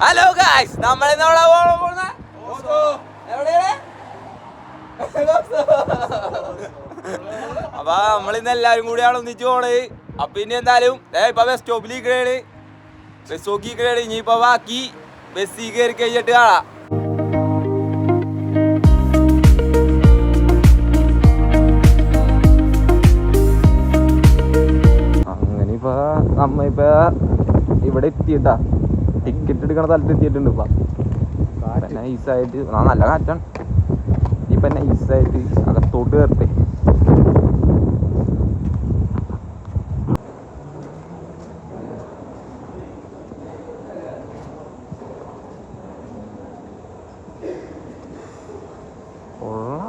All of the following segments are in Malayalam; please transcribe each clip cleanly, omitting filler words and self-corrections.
ഹലോ ഗായ്സ്, നമ്മളിന്ന് അപ്പൊ നമ്മളിന്ന് എല്ലാരും കൂടിയാണ് ഒന്നിച്ച് പോണത്. അപ്പൊ ഇനി എന്തായാലും ഇപ്പൊ ബസ് സ്റ്റോപ്പിലിരിക്കണേണ്, ബസ് നോക്കിയിരിക്കണേണ്. ഇനിയിപ്പൊ ബാക്കി ബസ്സിൽ കയറി കഴിഞ്ഞിട്ട് കാണാം. അങ്ങനെ ഇപ്പൊ നമ്മ ഇപ്പൊ ഇവിടെ എത്തിയിട്ടാ, ടിക്കറ്റ് എടുക്കണ സ്ഥലത്ത് എത്തിയിട്ടുണ്ട്. ഇപ്പൊ നൈസായിട്ട് നല്ല കാറ്റാണ്. ഇപ്പൊ നൈസായിട്ട് അകത്തോട്ട് കയറട്ടെ.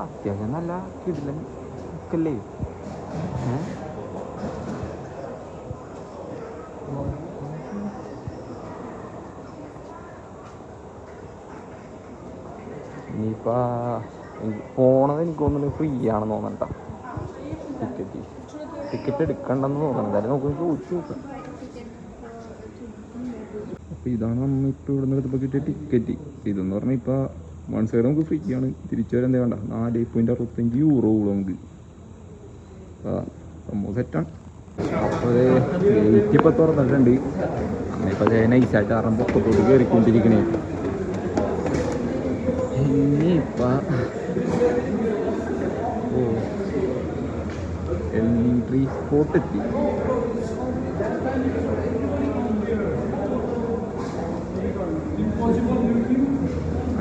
അത്യാവശ്യം നല്ല കിടിലൻ ല്ലേ. ഇനിയിപ്പോ പോണത് എനിക്ക് തോന്നുന്നു ഫ്രീ ആണെന്ന് തോന്നണ്ട. ടിക്കറ്റ് എടുക്കണ്ടെന്ന് തോന്നണം. എന്തായാലും നമുക്ക് ചോദിച്ചു നോക്കാം. അപ്പൊ ഇതാണ് നമ്മളിപ്പോൾ ഇവിടെ നിന്ന് എടുത്തപ്പോൾ കിട്ടിയ ടിക്കറ്റ്. ഇതെന്ന് പറഞ്ഞാൽ ഇപ്പൊ വൺ സൈഡ് നമുക്ക് ഫ്രീ ആണ്, തിരിച്ചു വരാൻ എന്താ വേണ്ട 4.65 യൂറോ നമുക്ക്. സംഭവം സെറ്റാണ്. അപ്പോൾ ഗേറ്റ് ഇപ്പം തുറന്നിട്ടുണ്ട്. ഇപ്പം നൈസായിട്ട് കാരണം പൊക്കത്തോട്ട് കയറിക്കൊണ്ടിരിക്കണേ. ഇനിയിപ്പം എൻട്രി സ്പോട്ട് എത്തി.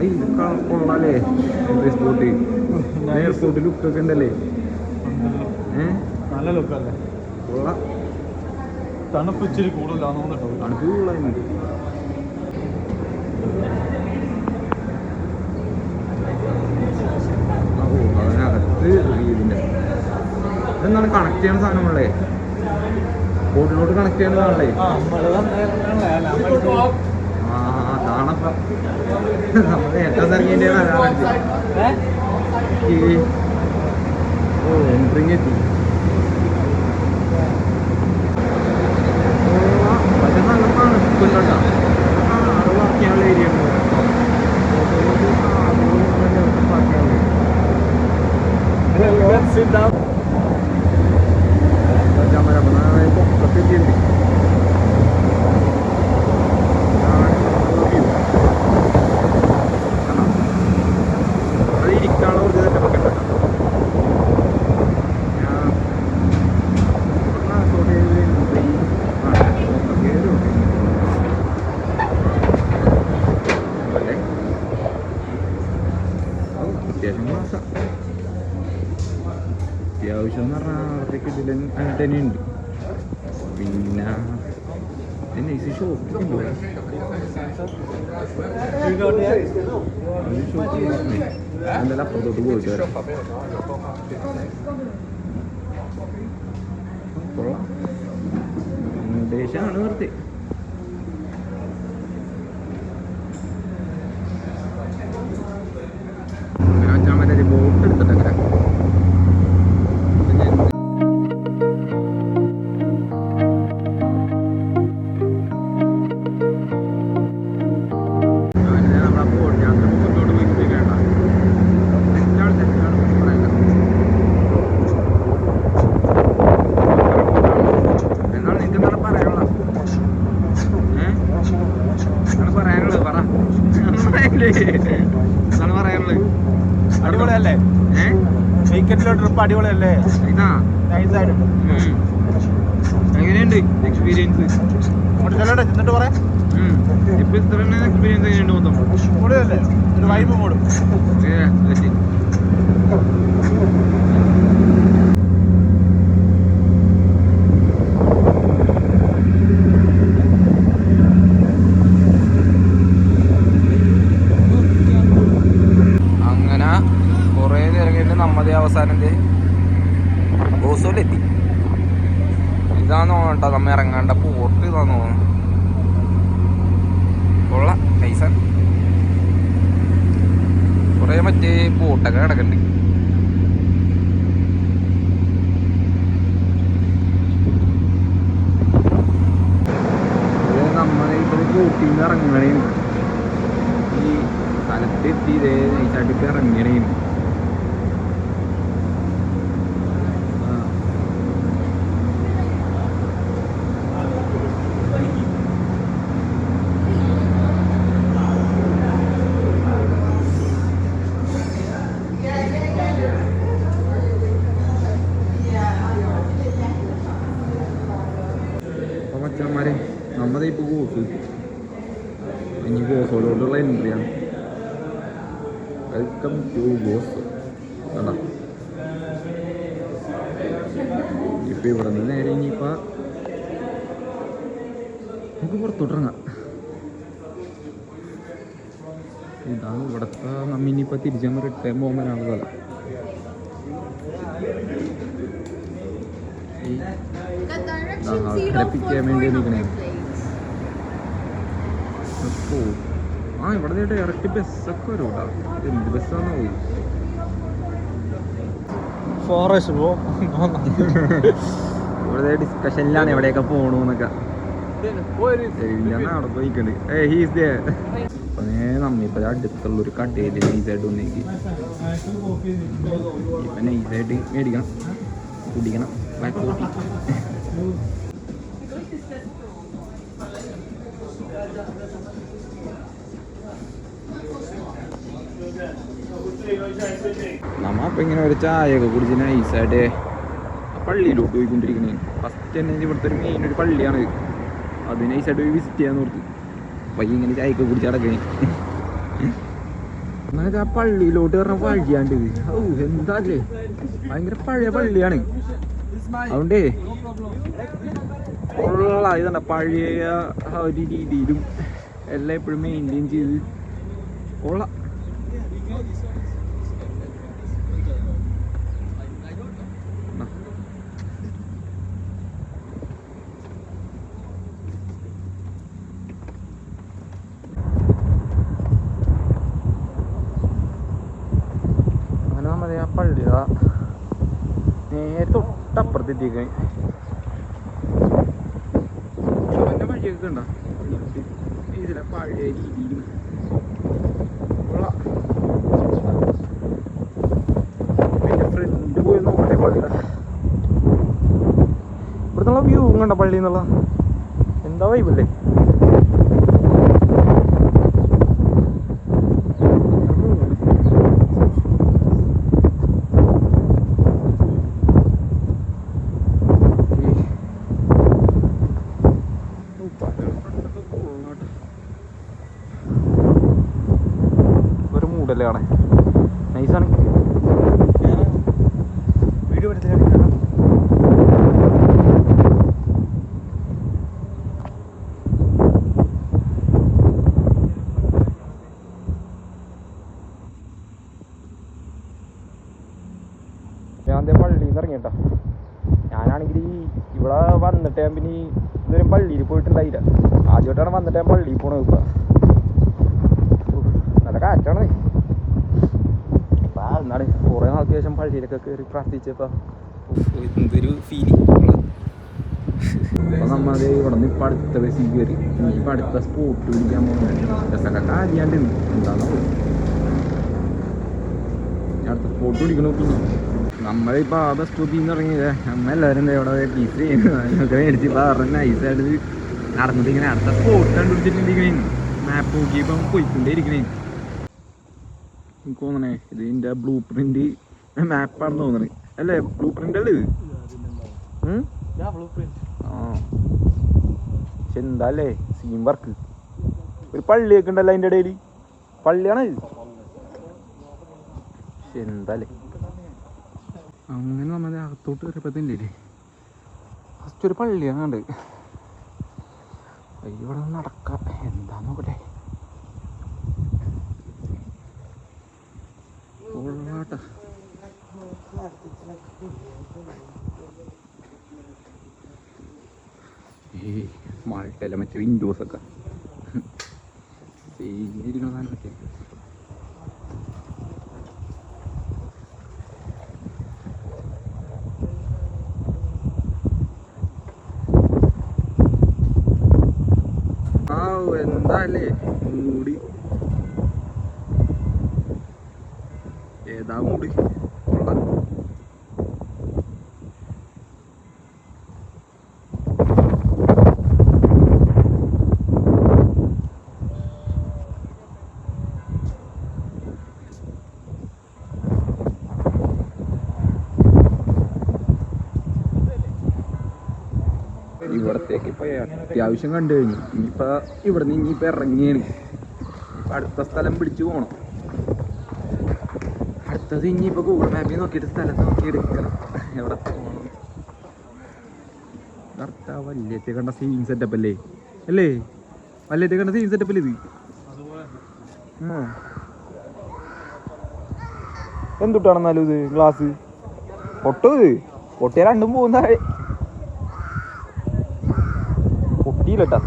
ഇത് കൊള്ളാല്ലേ എൻട്രി സ്പോട്ട്. എയർപോർട്ട് ലുക്കൊക്കെ ഉണ്ടല്ലേ, നല്ല ലുക്കല്ലേ. കൊള്ളാം. തണുപ്പ് ഇച്ചിരി കൂടുതലാന്ന് തോന്നിട്ടോ. തണുപ്പ് കൂടുതലായിരുന്നു. അതിനകത്ത് ഇതിൻ്റെ ഇതെന്താണ് കണക്ട് ചെയ്യുന്ന സാധനങ്ങളേ, ബോട്ടിലോട്ട് കണക്ട് ചെയ്യുന്നതാണല്ലേ. അതാണപ്പം നമ്മൾ ഏറ്റവും ഇറങ്ങിൻ്റെ എൻട്രിങ് എത്തി. പക്ഷെ നല്ല തണുപ്പില്ലട്ടോ. കാറ് പാർക്കാനുള്ള ഏരിയ ഉണ്ട്. പൊക്കത്തെത്തിയിട്ടുണ്ട്. അത് ഇരിക്കാനുള്ള കുറച്ച് തന്നെ വെക്കണ്ട. അത്യാവശ്യം മാസം അത്യാവശ്യം എന്ന് പറഞ്ഞാൽ അവിടത്തേക്ക് ഇതിലും അങ്ങനെ തന്നെയുണ്ട്. പിന്നെ നൈസ് ഷോപ്പിലുണ്ട്. എന്തായാലും അപ്പുറത്തോട്ട് പോയിട്ട് വരാം. കൊള്ളാം, ദേശമാണ് വെറുതെ. ബോട്ട് എടുത്തിട്ടങ്ങനെ അടിപൊളിയല്ലേ. വീക്കെൻഡിലെ ട്രിപ്പ് അടിപൊളിയല്ലേ. എങ്ങനെയുണ്ട് എക്സ്പീരിയൻസ്? എന്നിട്ട് പറയാം. ഇപ്പൊ ഇത്ര എക്സ്പീരിയൻസ് എങ്ങനെയുണ്ട് മൊത്തം? കൂടുതലല്ലേ, ഒരു വൈബ് കൂടും. നമ്മതേ അവസാനം ബോസോലെത്തി. ഇതാന്ന് തോന്നട്ടോ നമ്മ ഇറങ്ങാണ്ട പോർട്ട്. ഇതാന്ന് തോന്നുന്നു. കൊള്ളാം, നൈസാ. കുറേ മറ്റേ ബോട്ടൊക്കെ കിടക്കുന്നുണ്ട്. നമ്മളെ ഇപ്പോൾ ബോട്ടിൽ നിന്ന് ഇറങ്ങണേ. ഈ സ്ഥലത്തെത്തി ഇതേ നൈസായിട്ട് ഇറങ്ങണേ. മച്ചന്മാരെ നമ്മതേ ഇപ്പോൾ ഗോസ് ഇനി ഗോസോടുള്ള എൻട്രിയാണ്. വെൽക്കം ടു ഗോസ്. കണ്ടാ ഇപ്പം ഇവിടെ നിന്ന് നേരെ ഇനിയിപ്പോൾ നമുക്ക് പുറത്തോട്ടിറങ്ങാം. ഇതാണ് ഇവിടുത്തെ നമ്മ ഇനിയിപ്പോൾ തിരിച്ചു റിട്ടേൺ പോകുമ്പോഴാണ് സ്ഥലം. പിക്കാൻ വേണ്ടി നിൽക്കണേ. അപ്പോൾ ഇവിടെ ഡയറക്റ്റ് ബസ്സൊക്കെ വരും കേട്ടോ. എന്ത് ബസ്സാണോ ഇവിടെ ഡിസ്കഷനിലാണ് എവിടെയൊക്കെ പോകണമെന്നൊക്കെ. അവിടെ പോയിക്കണ്ട് നമ്മിപ്പോ അടുത്തുള്ളൊരു കടയിൽ നൈസായിട്ട് ഒന്നേക്ക് ഇപ്പൊ നൈസായിട്ട് മേടിക്കണം, കുടിക്കണം. Black coffee. നമ്മ അപ്പം ഇങ്ങനെ ഒരു ചായയൊക്കെ കുടിച്ച് നൈസായിട്ട് പള്ളിയിലോട്ട് പോയിക്കൊണ്ടിരിക്കണേ. ഫസ്റ്റ് തന്നെ ഇവിടുത്തെ ഒരു മെയിൻ ഒരു പള്ളിയാണ്. അത് നൈസായിട്ട് പോയി വിസിറ്റ് ചെയ്യാൻ ഓർത്ത് പയ്യ ഇങ്ങനെ ചായയൊക്കെ കുടിച്ച് അടക്കണേ. അങ്ങനെ ആ പള്ളിയിലോട്ട് പറഞ്ഞ വഴിയാണ്ട് എന്താ അല്ലേ, ഭയങ്കര പഴയ പള്ളിയാണ്. അതുകൊണ്ടേ ഉള്ള ഇതണ്ട പഴയ ഒരു രീതിയിലും എല്ലാം എപ്പോഴും മെയിൻറ്റെയിൻ ചെയ്ത് ഉള്ള അങ്ങനെ നമ്മളെ ആ പള്ളി നേരെ തൊട്ടപ്പുറത്തെത്തിക്കേ വഴിയൊക്കെ ഉണ്ടോ ഇതിലെ പഴയ രീതിയിലും പിന്നെ ഫ്രണ്ട് പോയി നോക്കട്ടെ പള്ളിയുടെ ഇവിടുന്നുള്ള വ്യൂ കണ്ട പള്ളി എന്നുള്ള എന്താ വൈബല്ലേ. ഒരു മൂടല്ലേ കാണാൻ നൈസാണ്. വീഡിയോ എടുത്തില്ല ഞാൻ പള്ളിയിൽ നിന്ന് ഇറങ്ങിട്ടോ. ഞാനാണെങ്കിൽ ഇവിടെ വന്നിട്ട് ഞാൻ പിന്നെ ഇതൊരു പള്ളിയിൽ പോയിട്ടുണ്ടായില്ല. ആദ്യമായിട്ടാണ് വന്നിട്ട് ഞാൻ പള്ളിയിൽ പോണത്. ഇപ്പം നല്ല കാറ്റാണ്. ഇപ്പം എന്താണ് കുറേ നാൾക്ക് ശേഷം പള്ളിയിലൊക്കെ കയറി പ്രാർത്ഥിച്ചപ്പോൾ എന്തൊരു ഫീലിംഗ്. അപ്പം നമ്മൾ ഇവിടെ നിന്ന് ഇപ്പം അടുത്ത ബസ്സിൽ കയറി ഇനിയിപ്പോൾ അടുത്ത സ്പോട്ട് പിടിക്കാൻ പോകുന്നുണ്ട്. ബസ്സൊക്കെ കാലിയാണ്ട് എന്താണോ അടുത്ത സ്പോട്ട് പിടിക്കണോ. പിന്നെ നമ്മളിപ്പോൾ ആ ബസ് സ്റ്റോപ്പിൽ നിന്ന് ഇറങ്ങിയത് നമ്മ എല്ലാവരും ഇവിടെ പീസ് ചെയ്യുന്നതൊക്കെ മേടിച്ച് ഇപ്പോൾ പറഞ്ഞ നൈസായിട്ട് നടന്നിട്ട് ഇങ്ങനെ അടുത്ത സ്പോട്ട് കണ്ടുപിടിച്ചിട്ടുണ്ടിരിക്കണേ. മാപ്പ് നോക്കിയപ്പോൾ പോയിക്കൊണ്ടേ ഇരിക്കണേ. എനിക്ക് തോന്നണേ ഇത് ഇതിൻ്റെ ബ്ലൂ പ്രിൻ്റ് മാപ്പാണെന്ന് തോന്നണേ. അല്ലേ ബ്ലൂ പ്രിൻ്റ് അല്ലേ ഇത്? ആ പക്ഷെ എന്താ അല്ലേ സീം വർക്ക്. ഒരു പള്ളിയൊക്കെ ഉണ്ടല്ലോ അതിൻ്റെ ഇടയിൽ. പള്ളിയാണ് ഇത്. പക്ഷെ എന്താ അല്ലേ അങ്ങനെ നമ്മളെ അകത്തോട്ട് കയറിയപ്പത്തില്ലേ ഫസ്റ്റ് ഒരു പള്ളിയാണ് കണ്ട്. ഇവിടെ നടക്കാം എന്താന്ന് നോക്കട്ടെ. മാൾട്ടല്ല മറ്റേ വിൻഡോസൊക്കെ ഇരിക്കണതാണ് പറ്റിയ. എന്താ അല്ലേ മൂടി ഉണ്ട്. കൊള്ളാം. ഇവിടത്തേക്ക് ഇപ്പൊ അത്യാവശ്യം കണ്ടു കഴിഞ്ഞു. ഇനിയിപ്പോ ഇവിടുന്ന് ഇനിയിപ്പോ ഇറങ്ങിയാണ്. അടുത്ത സ്ഥലം പിടിച്ചു പോണം. അടുത്തത് ഇനിയിപ്പോ ഗൂഗിൾ മാപ്പിൽ നോക്കിയിട്ട് സ്ഥലം നോക്കി എടുക്കണം. എവിടെ പോകണം? കറക്റ്റാ വല്യത്തെ കണ്ട സീൻ സെറ്റപ്പ് അല്ലേ? അല്ലേ വല്യത്തെ കണ്ട സീൻ സെറ്റപ്പ് അല്ലേ ഇത്? എന്തുട്ടാണെന്നാലും ഇത് ഗ്ലാസ് പൊട്ടോ? ഇത് പൊട്ടിയ രണ്ടും പോകുന്ന പൊട്ടിയില്ലട്ടാ.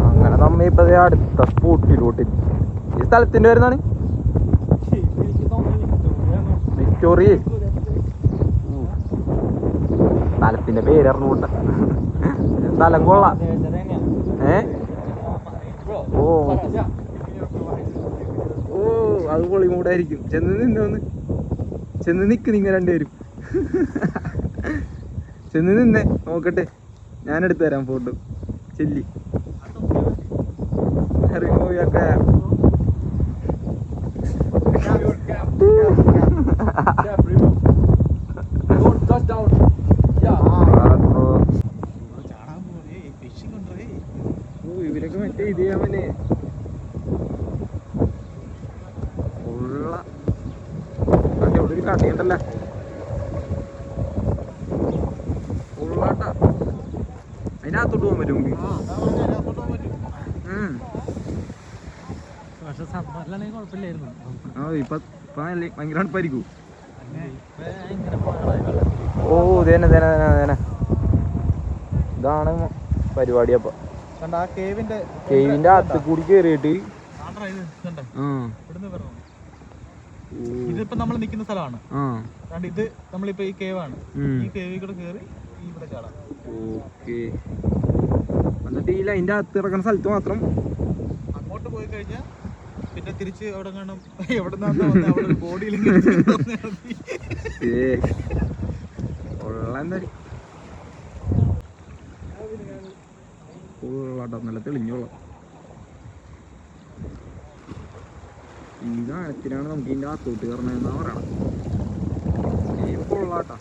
അങ്ങനെ നമ്മ ഇപ്പൊ അടുത്ത സ്പോട്ടിലോട്ട്. ഈ സ്ഥലത്തിന്റെ പേരെന്താണ്? വിക്ടോറിയ. സ്ഥലത്തിന്റെ പേരറിഞ്ഞൂട്ട. സ്ഥലം കൊള്ളാം. ഓ ഓ അത് പൊളിമൂടായിരിക്കും. ചെന്ന് നിക്ക് നിങ്ങൾ രണ്ടുപേരും. ചെന്ന് നിന്നേ നോക്കട്ടെ, ഞാനെടുത്തു തരാം ഫോട്ടോ. ചെല്ലി അറിയോക്കെ ഇവരൊക്കെ മറ്റേ ഇത് ചെയ്യാമല്ലേ ഉള്ള അവിടെ ഒരു കടയുണ്ടല്ലോ ഉള്ളാട്ട. അതിനകത്തോട്ട് പോകാൻ പറ്റും. ഇപ്പൊ ഭയങ്കര തണുപ്പായിരിക്കും. ഓ ഇതന്നെ ഇതാണ് പരിപാടി. അപ്പൊ കേവിന്റെ അകത്ത് കൂടി കേറിയിട്ട് ഇതിപ്പോ നമ്മൾ നിൽക്കുന്ന സ്ഥലമാണ്. ഇത് നമ്മളിപ്പോ ഈ കേവാണ്. ഈ കേവിൽ കൂടെ കേറി ഇവിടെ ചാടാം. ഓക്കെ. എന്നിട്ട് ഈ ലൈൻ്റെ അകത്ത് ഇറങ്ങുന്ന സ്ഥലത്ത് മാത്രം അങ്ങോട്ട് പോയി കഴിഞ്ഞാൽ പിന്നെ തിരിച്ച് അവിടെ കാണും. എവിടെ ബോഡിയിൽ നല്ല തെളിഞ്ഞോളാം. ഈ കാലത്തിനാണ് നമുക്ക് ഇതിൻ്റെ അകത്തോട്ട് കയറണമെന്നാ പറയണം. ഈ പൊള്ളാട്ടാ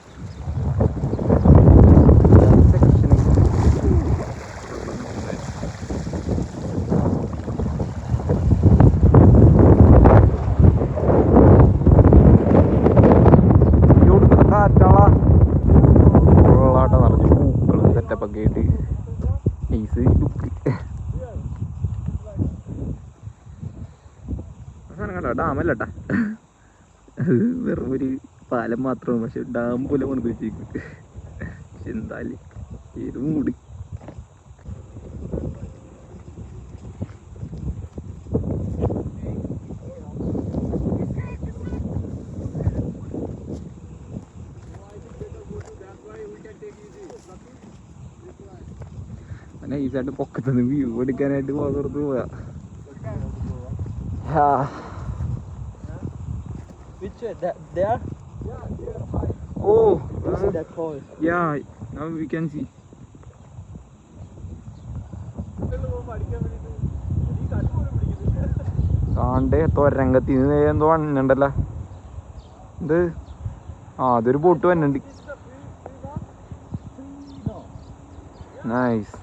ഡാമല്ലട്ടാ, വെറും ഒരു പാലം മാത്രമാണ്. പക്ഷെ ഡാം പോലെ കൊണ്ട് വെച്ചേക്കും. പക്ഷെ എന്തായാലും ഏത് മൂടി നൈസായിട്ട് പൊക്കത്തുനിന്ന് വ്യൂ എടുക്കാനായിട്ട് പുറത്ത് പോവാ. Which there? Oh, is that called? Yeah, now we can see. കാണ്ടേ തൊരങ്കത്തി എന്തോ വന്നുണ്ടല്ലോ. ഇത് അതൊരു ബോട്ട് വന്നുണ്ട്. നൈസ്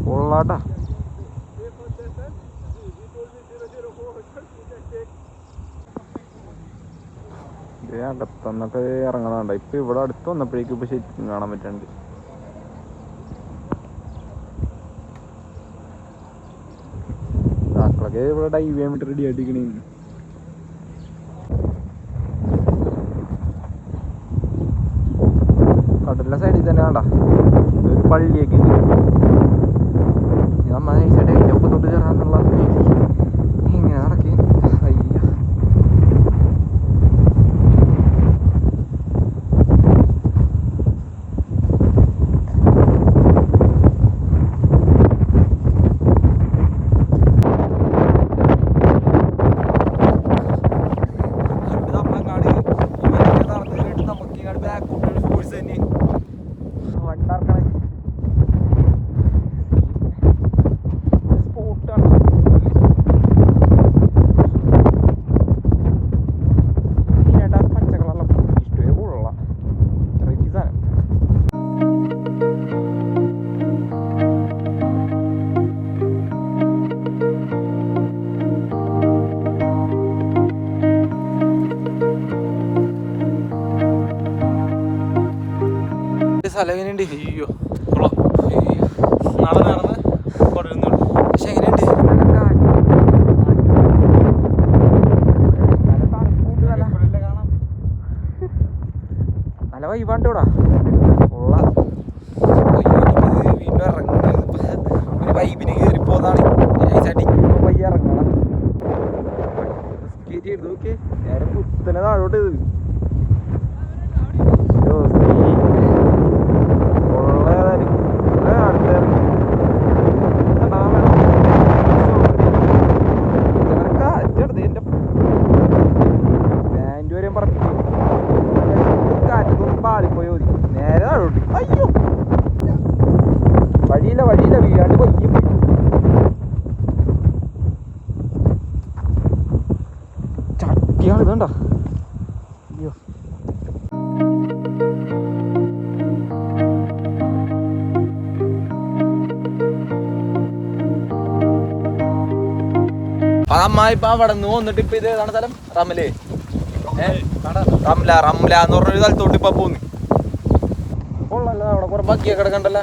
കൊള്ളാട്ടാ. അകത്തുനിന്നൊക്കെ ഇറങ്ങണണ്ട. ഇപ്പൊ ഇവിടെ അടുത്ത് വന്നപ്പോഴേക്കും ഇപ്പൊ ശരിക്കും കാണാൻ പറ്റുന്നുണ്ട്. മക്കളൊക്കെ ഇവിടെ ഡൈവ് ചെയ്യാൻ വേണ്ടി റെഡി ആയിട്ടിരിക്കണേ. തന്നെ വേണ്ട ഒരു പള്ളിയൊക്കെ ഉണ്ട്. നമ്മ നൈസായിട്ട് അതിൻ്റെ ഒപ്പത്തോട്ട് കയറാന്നുള്ള ഇങ്ങനെ നടക്കി. അയ്യ സ്ഥലം എങ്ങനെയുണ്ട്? അയ്യോ നടന്ന് നടന്ന് കൊണ്ടിരുന്നുള്ളൂ. പക്ഷെ എങ്ങനെയുണ്ട്? നല്ല വൈബാണ്ട് ഇവിടെ ഉള്ള. വീണ്ടും ഇറങ്ങണം. ഒരു വൈബിന് കയറി പോന്നാണ് പയ്യ ഇറങ്ങണം. നോക്കി നേരെ കുത്തനെ താഴോട്ട് ഇത് വഴിയില്ല വീഴാണ്ട് പയ്യെ പോയി. ചട്ടിയാണ് ഇതണ്ട. അയ്യോ അമ്മ ഇപ്പൊ അവിടെ നിന്ന് വന്നിട്ട് ഇപ്പൊ ഇത് ഏതാണ് സ്ഥലം? റമല് റംല റംല എന്ന് പറഞ്ഞൊരു സ്ഥലത്തോട്ട് ഇപ്പൊ പോന്ന്. കൊള്ളല്ലോ അവിടെ കുറെ ബഗ്ഗിയൊക്കെ കിടക്കണ്ടല്ലോ.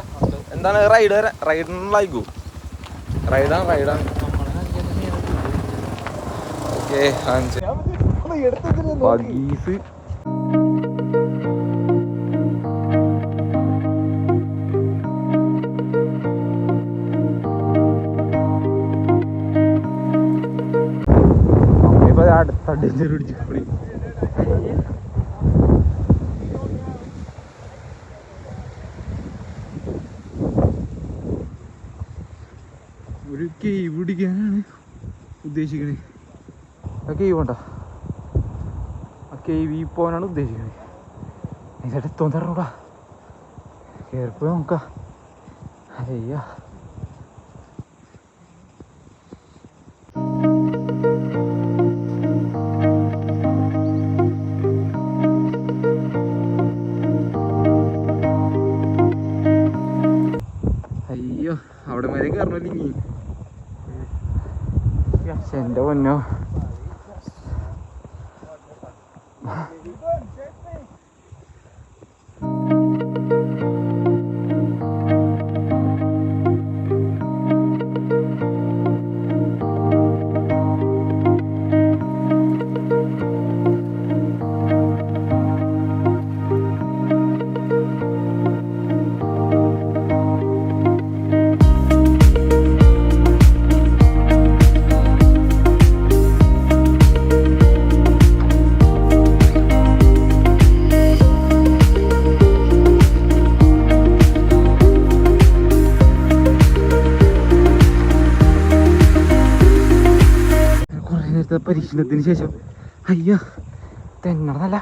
എന്താണ് റൈഡിനുള്ളായിക്കോ? റൈഡാണ് ഓക്കെ. ബഗീസ് അമ്മിപ്പോ അടുത്തടിച്ചു പിടിച്ചു. ഒരു കേവ് പിടിക്കാനാണ് ഉദ്ദേശിക്കണേ. ആ കേവ് ഉണ്ടോ? ആ കേവിൽ പോകാനാണ് ഉദ്ദേശിക്കണേ. ഇതിൻ്റെ തോന്നൂടാ കയറിപ്പോയി നോക്കാം. അയ്യ അയ്യോ അവിടെ മേലെ കയറണില്ല. എന്റെ പൊന്നോ പരീക്ഷണത്തിന് ശേഷം അയ്യോ തെങ്ങടന്നല്ല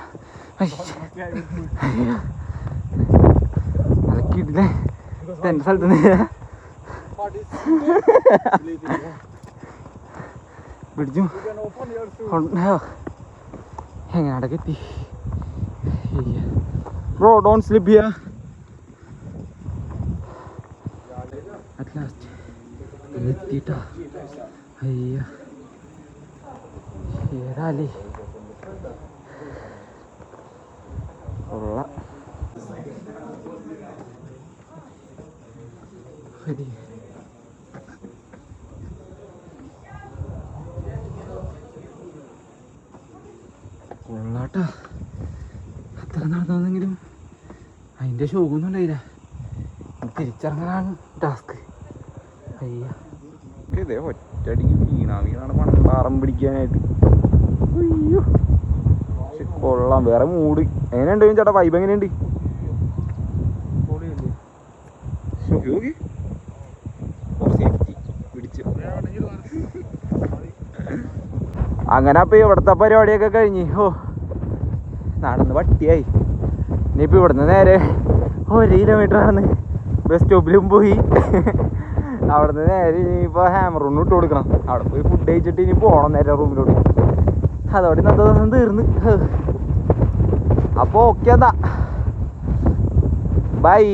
അതൊക്കെ ഇടില്ലേ തെന്ന സ്ഥലത്ത് പിടിച്ചു എങ്ങനെ അടക്ക എത്തി. Bro don't slip here. At last എത്തിട്ടാ. അയ്യ ഏതാലേ ഉള്ള ഉള്ളാട്ടാ. അത്ര നടന്നെങ്കിലും അതിൻ്റെ ഷോക്കൊന്നും ഉണ്ടായില്ല. തിരിച്ചിറങ്ങാനാണ് ടാസ്ക്. അയ്യ ഇതേ ഒറ്റടിക്ക് വീണാണ് പണ്ടാറം പിടിക്കാനായിട്ട്. അയ്യോ പക്ഷെ കൊള്ളാം. വേറെ മൂഡ് എങ്ങനെയുണ്ട് ചേട്ടാ? വൈബ് എങ്ങനെയുണ്ട്? അങ്ങനെ അപ്പൊ ഇവിടുത്തെ പരിപാടിയൊക്കെ കഴിഞ്ഞ് നടന്ന് പട്ടിയായി. ഇനിയിപ്പോൾ ഇവിടുന്ന് നേരെ 1 കിലോമീറ്റർ നടന്ന് ബസ് സ്റ്റോപ്പിലും പോയി അവിടുന്ന് നേരെ ഇനിയിപ്പോൾ ഹാമർ റൂമിൽ ഇട്ട് കൊടുക്കണം. അവിടെ പോയി ഫുഡ് കഴിച്ചിട്ട് ഇനി പോകണം നേരെ റൂമിലോട്ട്. അതോടെ ഇന്നത്തെ ദിവസം തീർന്ന്. അപ്പോൾ ഓക്കെ, എന്താ ബൈ.